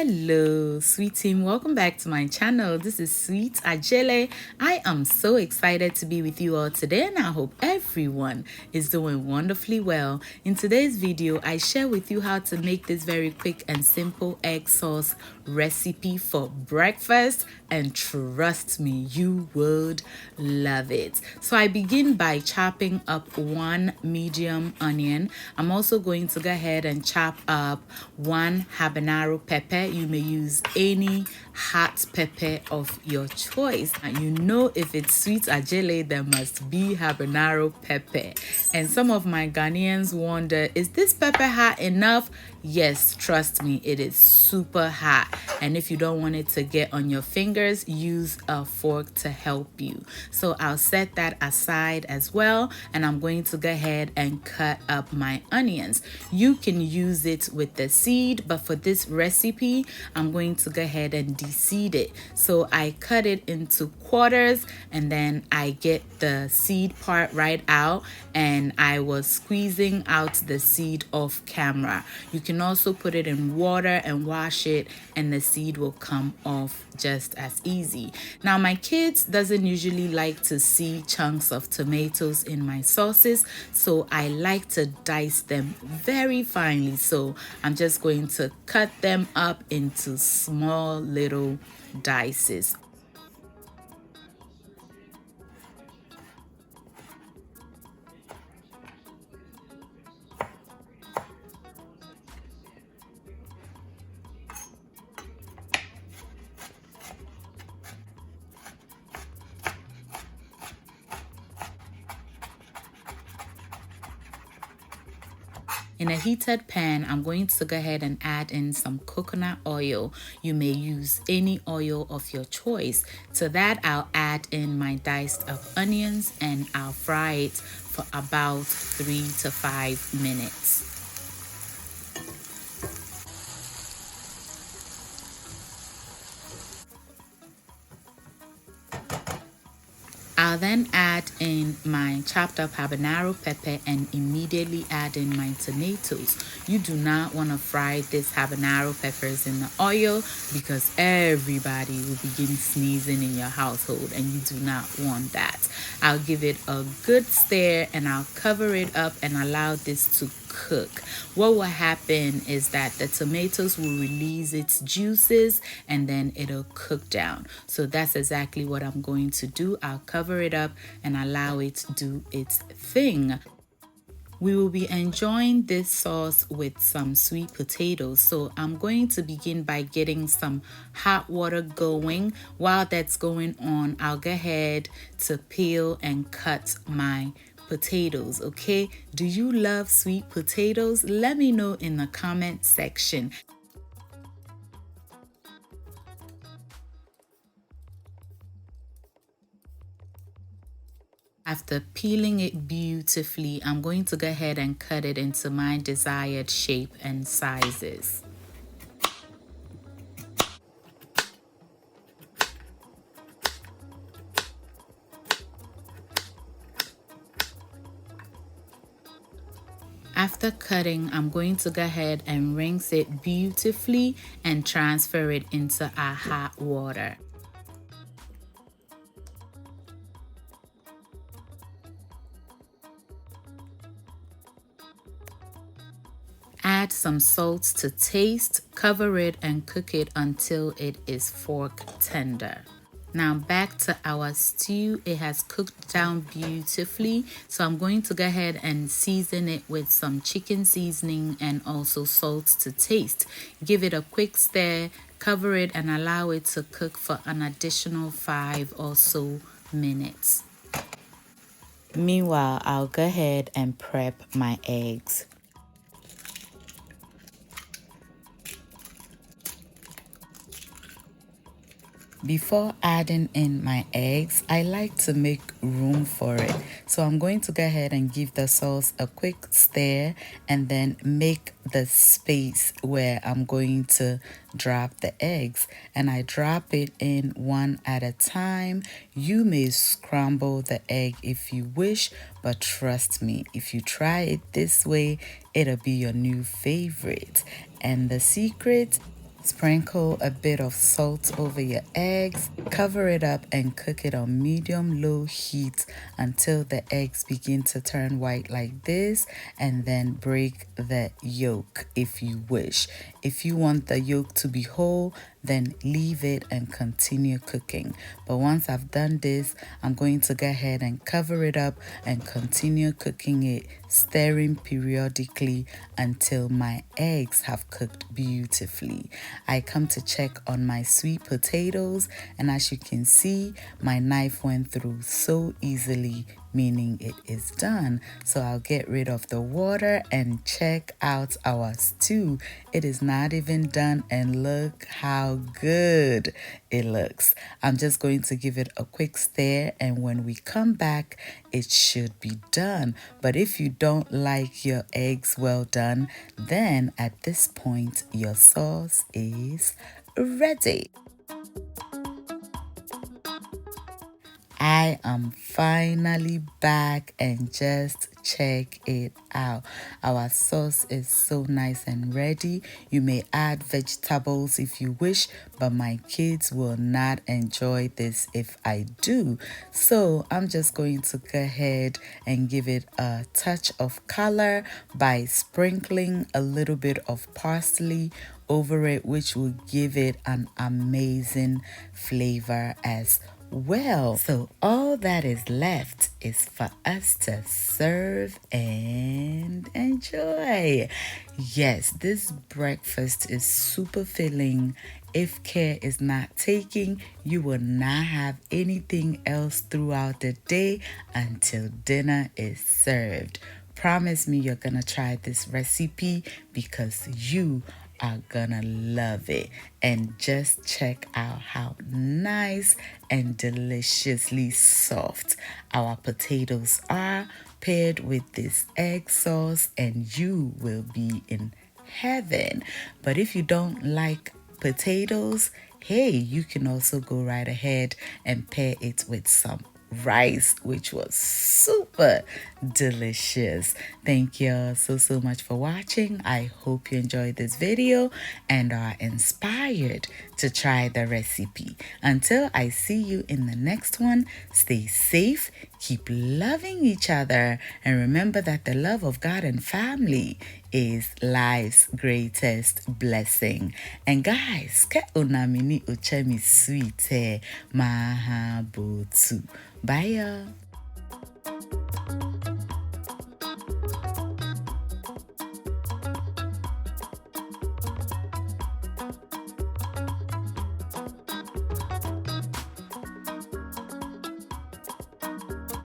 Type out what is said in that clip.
Hello sweet team, welcome back to my channel. This is Sweet Ajele. I am so excited to be with you all today, and I hope everyone is doing wonderfully well. In today's video, I share with you how to make this very quick and simple egg sauce recipe for breakfast, and trust me, you would love it. So I begin by chopping up one medium onion. I'm also going to go ahead and chop up one habanero pepper. You may use any hot pepper of your choice. And you know, if it's sweet ajele, there must be habanero pepper. And some of my Ghanaians wonder, is this pepper hot enough? Yes, trust me, it is super hot. And if you don't want it to get on your fingers, use a fork to help you. So I'll set that aside as well, and I'm going to go ahead and cut up my onions. You can use it with the seed, but for this recipe, I'm going to go ahead and de-seed it. So I cut it into quarters, and then I get the seed part right out, and I was squeezing out the seed off camera. You can also put it in water and wash it, and the seed will come off just as easy. Now, my kids doesn't usually like to see chunks of tomatoes in my sauces, so I like to dice them very finely. So I'm just going to cut them up into small little dices. In a heated pan, I'm going to go ahead and add in some coconut oil. You may use any oil of your choice. To that, I'll add in my diced up onions, and I'll fry it for about 3 to 5 minutes. I'll then add in my chopped up habanero pepper and immediately add in my tomatoes. You do not want to fry this habanero peppers in the oil, because everybody will begin sneezing in your household, and you do not want that. I'll give it a good stir, and I'll cover it up and allow this to cook. What will happen is that the tomatoes will release its juices, and then it'll cook down. So that's exactly what I'm going to do. I'll cover it up and allow it to do its thing. We will be enjoying this sauce with some sweet potatoes. So I'm going to begin by getting some hot water going. While that's going on, I'll go ahead to peel and cut my potatoes. Okay, do you love sweet potatoes? Let me know in the comment section. After peeling it beautifully, I'm going to go ahead and cut it into my desired shape and sizes. After cutting, I'm going to go ahead and rinse it beautifully and transfer it into our hot water. Add some salt to taste, cover it and cook it until it is fork tender. Now back to our stew. It has cooked down beautifully, so I'm going to go ahead and season it with some chicken seasoning and also salt to taste. Give it a quick stir, cover it and allow it to cook for an additional 5 or so minutes. Meanwhile, I'll go ahead and prep my eggs. Before adding in my eggs, I like to make room for it. So I'm going to go ahead and give the sauce a quick stir, and then make the space where I'm going to drop the eggs. And I drop it in one at a time. You may scramble the egg if you wish, but trust me, if you try it this way, it'll be your new favorite. And the secret Sprinkle a bit of salt over your eggs, cover it up and cook it on medium-low heat until the eggs begin to turn white like this, and then break the yolk if you wish. If you want the yolk to be whole, then leave it and continue cooking. But once I've done this, I'm going to go ahead and cover it up and continue cooking it, stirring periodically until my eggs have cooked beautifully. I come to check on my sweet potatoes, and as you can see, my knife went through so easily, meaning it is done. So I'll get rid of the water and check out our stew. It is not even done, and look how good it looks. I'm just going to give it a quick stir, and when we come back, it should be done. But if you don't like your eggs well done, then at this point your sauce is ready. I am finally back, and just check it out. Our sauce is so nice and ready. You may add vegetables if you wish, but my kids will not enjoy this if I do. So I'm just going to go ahead and give it a touch of color by sprinkling a little bit of parsley over it, which will give it an amazing flavor as well. So all that is left is for us to serve and enjoy. Yes, this breakfast is super filling. If care is not taken, you will not have anything else throughout the day until dinner is served. Promise me you're gonna try this recipe because you are gonna love it. And just check out how nice and deliciously soft our potatoes are paired with this egg sauce, and you will be in heaven. But if you don't like potatoes, hey, you can also go right ahead and pair it with some rice, which was super delicious. Thank you so much for watching. I hope you enjoyed this video and are inspired to try the recipe. Until I see you in the next one, stay safe, keep loving each other, and remember that the love of God and family is life's greatest blessing. And guys, ke unamini uchemi sweet mahabotu. Bye y'all.